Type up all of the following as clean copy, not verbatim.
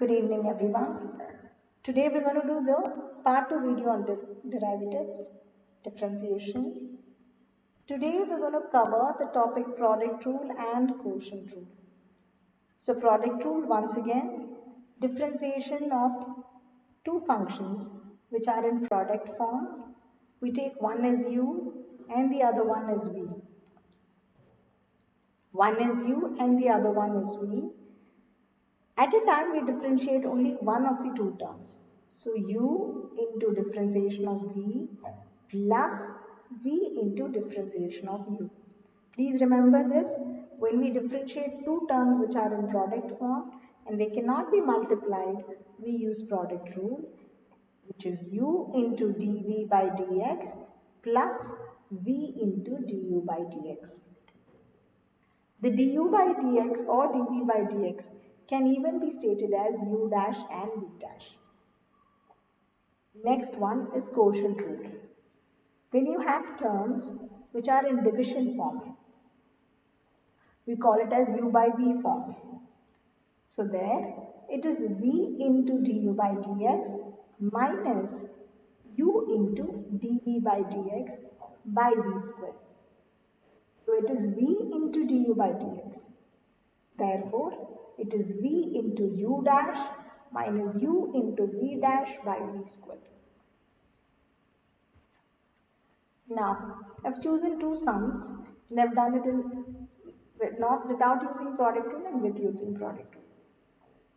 Good evening, everyone. Today we're going to do the part 2 video on derivatives, differentiation. Today we're going to cover the topic product rule and quotient rule. So product rule, once again, differentiation of two functions which are in product form. We take one as u and the other one as v. One is u and the other one is v. At a time, we differentiate only one of the two terms. So, u into differentiation of v plus v into differentiation of u. Please remember this, when we differentiate two terms which are in product form and they cannot be multiplied, we use product rule, which is u into dv by dx plus v into du by dx. The du by dx or dv by dx can even be stated as u dash and v dash. Next one is quotient rule. When you have terms which are in division form, we call it as u by v form. So there it is v into du by dx minus u into dv by dx by v square. So it is v into du by dx. Therefore, it is v into u dash minus u into v dash by v square. Now, I've chosen two sums and I've done it not without using product rule and with using product rule.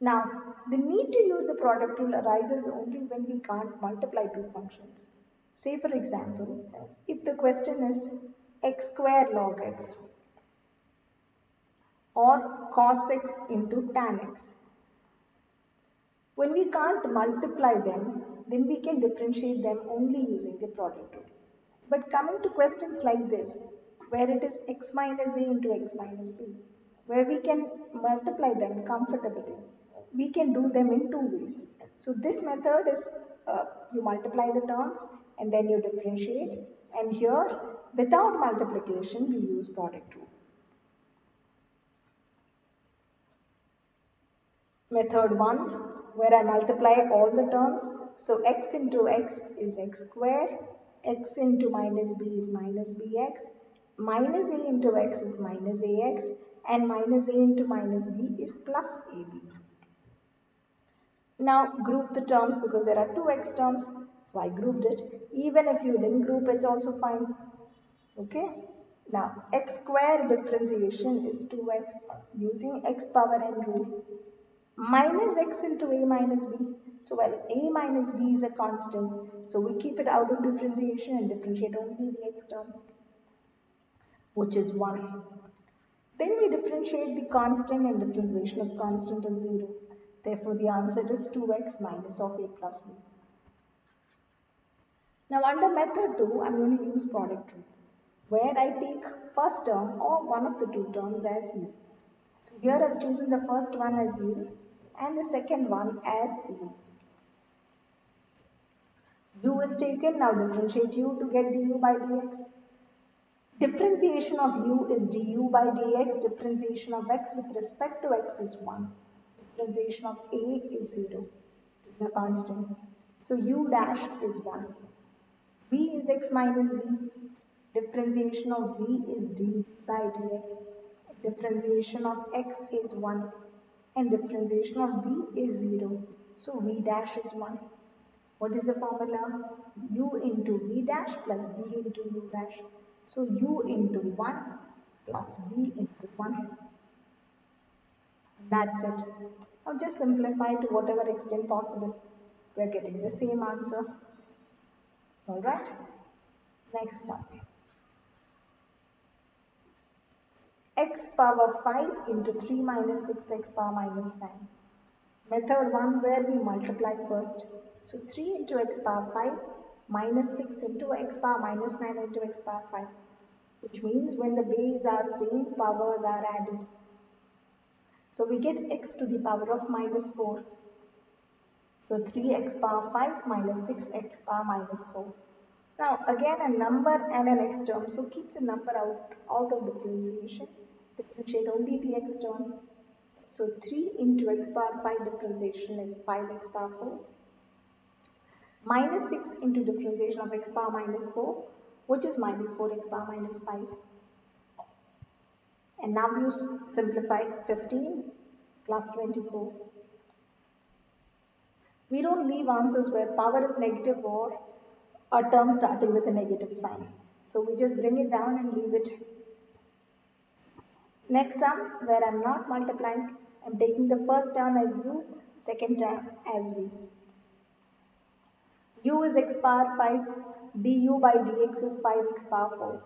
Now, the need to use the product rule arises only when we can't multiply two functions. Say for example, if the question is x square log x or cos x into tan x. When we can't multiply them, then we can differentiate them only using the product rule. But coming to questions like this, where it is x minus a into x minus b, where we can multiply them comfortably, we can do them in two ways. So this method is you multiply the terms and then you differentiate, and here without multiplication we use product rule. Method 1, where I multiply all the terms. So x into x is x square, x into minus b is minus bx, minus a into x is minus ax, and minus a into minus b is plus ab. Now group the terms because there are two x terms, so I grouped it. Even if you didn't group, it's also fine. Okay. Now x square differentiation is 2x using x power n rule. Minus x into a minus b. So well, a minus b is a constant, so we keep it out of differentiation and differentiate only the x term, which is 1. Then we differentiate the constant, and differentiation of constant is 0. Therefore, the answer is 2x minus of a plus b. Now under method 2, I'm going to use product rule, where I take first term or one of the two terms as u. So here I've chosen the first one as u and the second one as v. U is taken, now differentiate u to get du by dx. Differentiation of u is du by dx, differentiation of x with respect to x is 1. Differentiation of a is 0, the constant. So u dash is 1. V is x minus b. Differentiation of v is d by dx. Differentiation of x is 1 and differentiation of b is 0. So v dash is 1. What is the formula? U into v dash plus v into u dash. So u into 1 plus v into 1. That's it. Now just simplify to whatever extent possible. We are getting the same answer. Alright. Next sum. X power 5 into 3 minus 6x power minus 9. Method 1, where we multiply first. So 3 into x power 5 minus 6 into x power minus 9 into x power 5. Which means when the base are same, powers are added. So we get x to the power of minus 4. So 3x power 5 minus 6x power minus 4. Now again a number and an x term. So keep the number out of differentiation. Differentiate only the x term. So 3 into x power 5 differentiation is 5x power 4. Minus 6 into differentiation of x power minus 4, which is minus 4x power minus 5. And now you simplify 15 plus 24. We don't leave answers where power is negative or a term starting with a negative sign. So we just bring it down and leave it. Next sum, where I'm not multiplying, I'm taking the first term as u, second term as v. U is x power 5, du by dx is 5x power 4.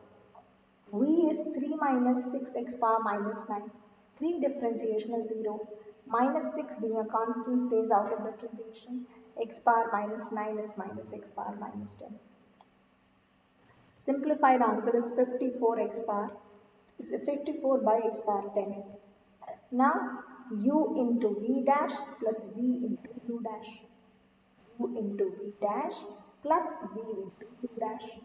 V is 3 minus 6x power minus 9. 3 differentiation is 0. Minus 6 being a constant stays out of differentiation. X power minus 9 is minus x power minus 10. Simplified answer is 54x power. Is 54 by x power 10. Now u into v dash plus v into u dash. U into v dash plus v into u dash.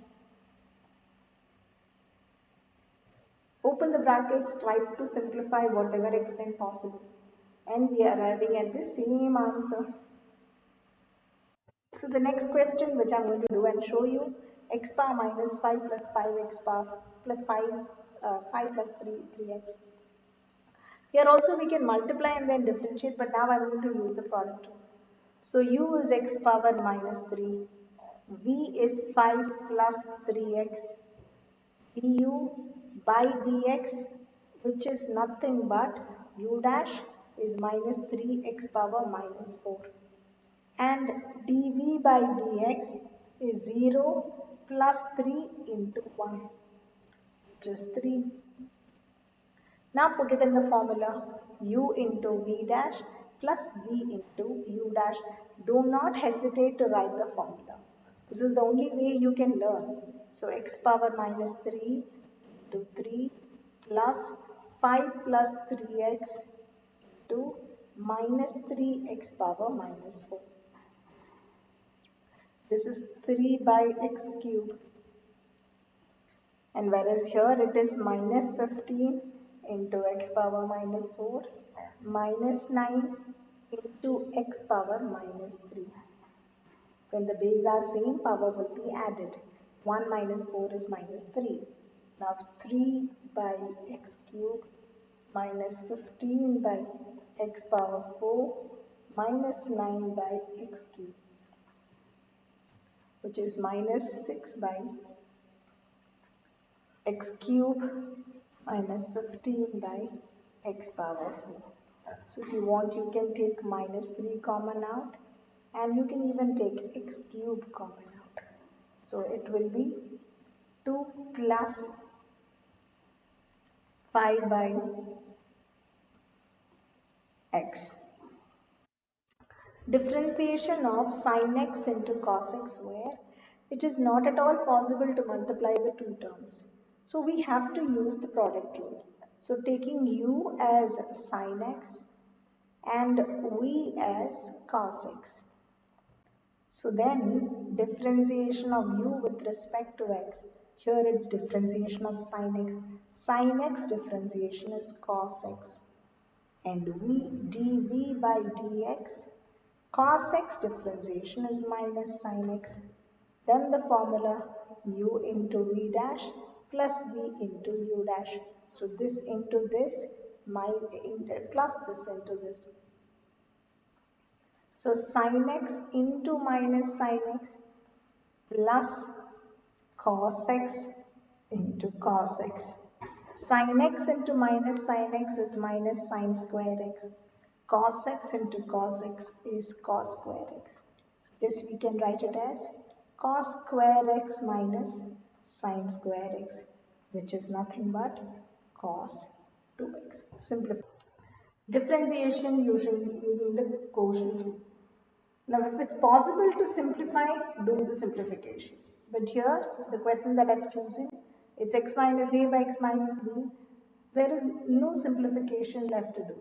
Open the brackets, try to simplify whatever extent possible. And we are arriving at the same answer. So the next question which I'm going to do and show you, x power minus 5 plus 5x power plus 5, 5 plus 3, 3x. Here also we can multiply and then differentiate, but now I'm going to use the product rule. So u is x power minus 3, v is 5 plus 3x, du by dx, which is nothing but u dash is minus 3x power minus 4. And dv by dx is 0 plus 3 into 1, which is 3. Now put it in the formula, u into v dash plus v into u dash. Do not hesitate to write the formula. This is the only way you can learn. So x power minus 3 into 3 plus 5 plus 3x into minus 3x power minus 4. This is 3 by x cube. And whereas here it is minus 15 into x power minus 4 minus 9 into x power minus 3. When the base are same, power will be added. 1 minus 4 is minus 3. Now 3 by x cube minus 15 by x power 4 minus 9 by x cube, which is minus 6 by x cube minus 15 by x power 4. So if you want, you can take minus 3 common out, and you can even take x cube common out. So it will be 2 plus 5 by x. Differentiation of sin x into cos x, where it is not at all possible to multiply the two terms. So we have to use the product rule. So taking u as sin x and v as cos x. So then differentiation of u with respect to x. Here it's differentiation of sin x. Sin x differentiation is cos x. And v dv by dx, cos x differentiation is minus sin x. Then the formula u into v dash plus v into u dash. So this into this, plus this into this. So sin x into minus sin x plus cos x into cos x. Sin x into minus sin x is minus sin square x. Cos x into cos x is cos square x. This we can write it as cos square x minus sin square x, which is nothing but cos 2x. Simplify. Differentiation using the quotient rule. Now, if it's possible to simplify, do the simplification. But here, the question that I've chosen, it's x minus a by x minus b. There is no simplification left to do.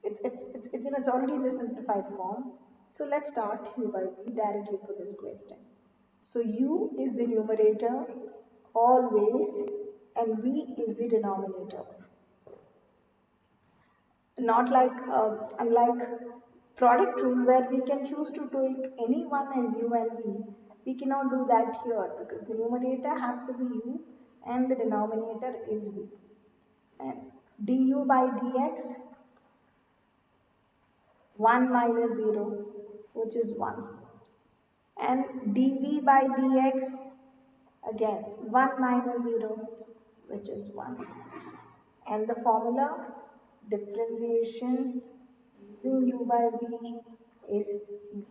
It's already in the simplified form. So let's start u by v directly for this question. So u is the numerator always, and v is the denominator. Not like, unlike product rule where we can choose to take any one as u and v. We cannot do that here because the numerator have to be u and the denominator is v. And du by dx, 1 minus 0, which is 1. And dv by dx, again 1 minus 0, which is 1. And the formula differentiation using u by v is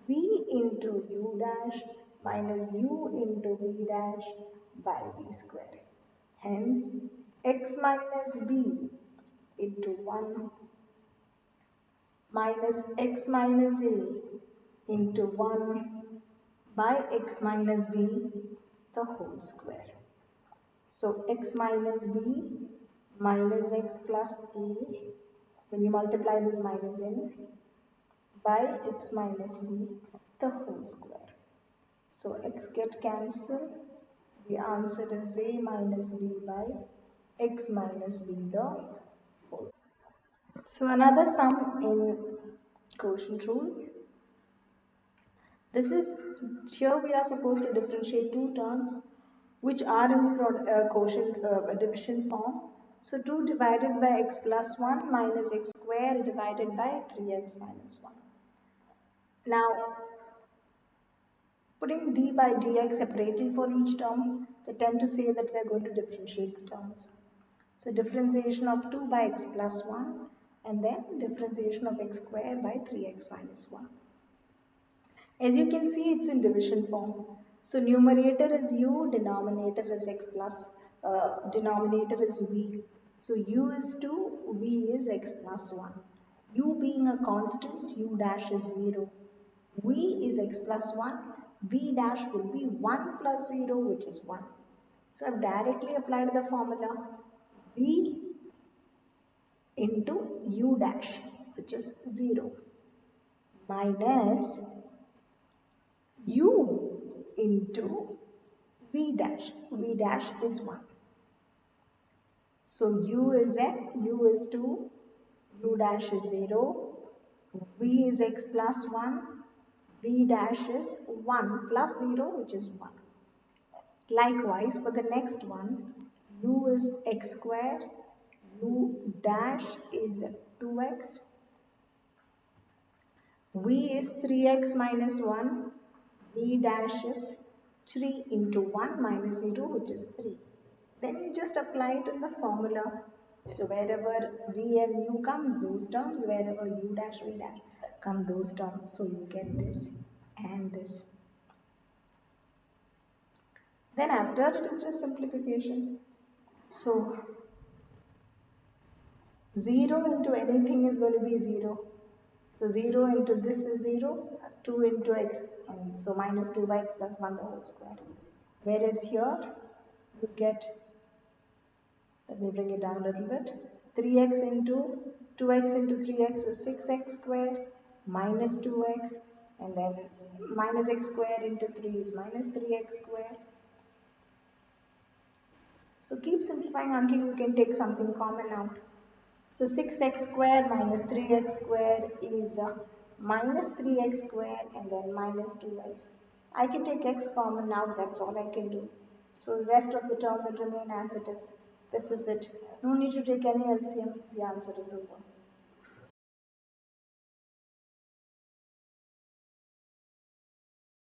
v into u dash minus u into v dash by v square. Hence, x minus b into 1 minus x minus a into 1 by x minus b the whole square. So x minus b minus x plus a, when you multiply this minus n, by x minus b the whole square. So x get cancelled. The answer is a minus b by x minus b the whole. So another sum in quotient rule. This is, here we are supposed to differentiate two terms which are in the quotient division form. So 2 divided by x plus 1 minus x square divided by 3x minus 1. Now, putting d by dx separately for each term, they tend to say that we are going to differentiate the terms. So differentiation of 2 by x plus 1 and then differentiation of x square by 3x minus 1. As you can see, it's in division form. So numerator is u, denominator is x plus, denominator is v. So u is 2, v is x plus 1. U being a constant, u dash is 0. V is x plus 1, v dash will be 1 plus 0, which is 1. So I've directly applied the formula v into u dash, which is 0, minus u into v dash. V dash is 1. So u is 2, u dash is 0, v is x plus 1, v dash is 1 plus 0, which is 1. Likewise, for the next one, u is x square, u dash is 2x, v is 3x minus 1, v dash is 3 into 1 minus 0, which is 3. Then you just apply it in the formula. So wherever v and u comes, those terms, wherever u dash, v dash come, those terms. So you get this and this. Then after it is just simplification. So 0 into anything is going to be 0. So 0 into this is 0, 2 into x, and so minus 2 by x plus 1 the whole square. Whereas here you get, let me bring it down a little bit, 3x into 2x into 3x is 6x square minus 2x, and then minus x square into 3 is minus 3x square. So keep simplifying until you can take something common out. So 6x square minus 3x square is minus 3x square and then minus 2x. I can take x common now, that's all I can do. So the rest of the term will remain as it is. This is it. No need to take any LCM. The answer is over.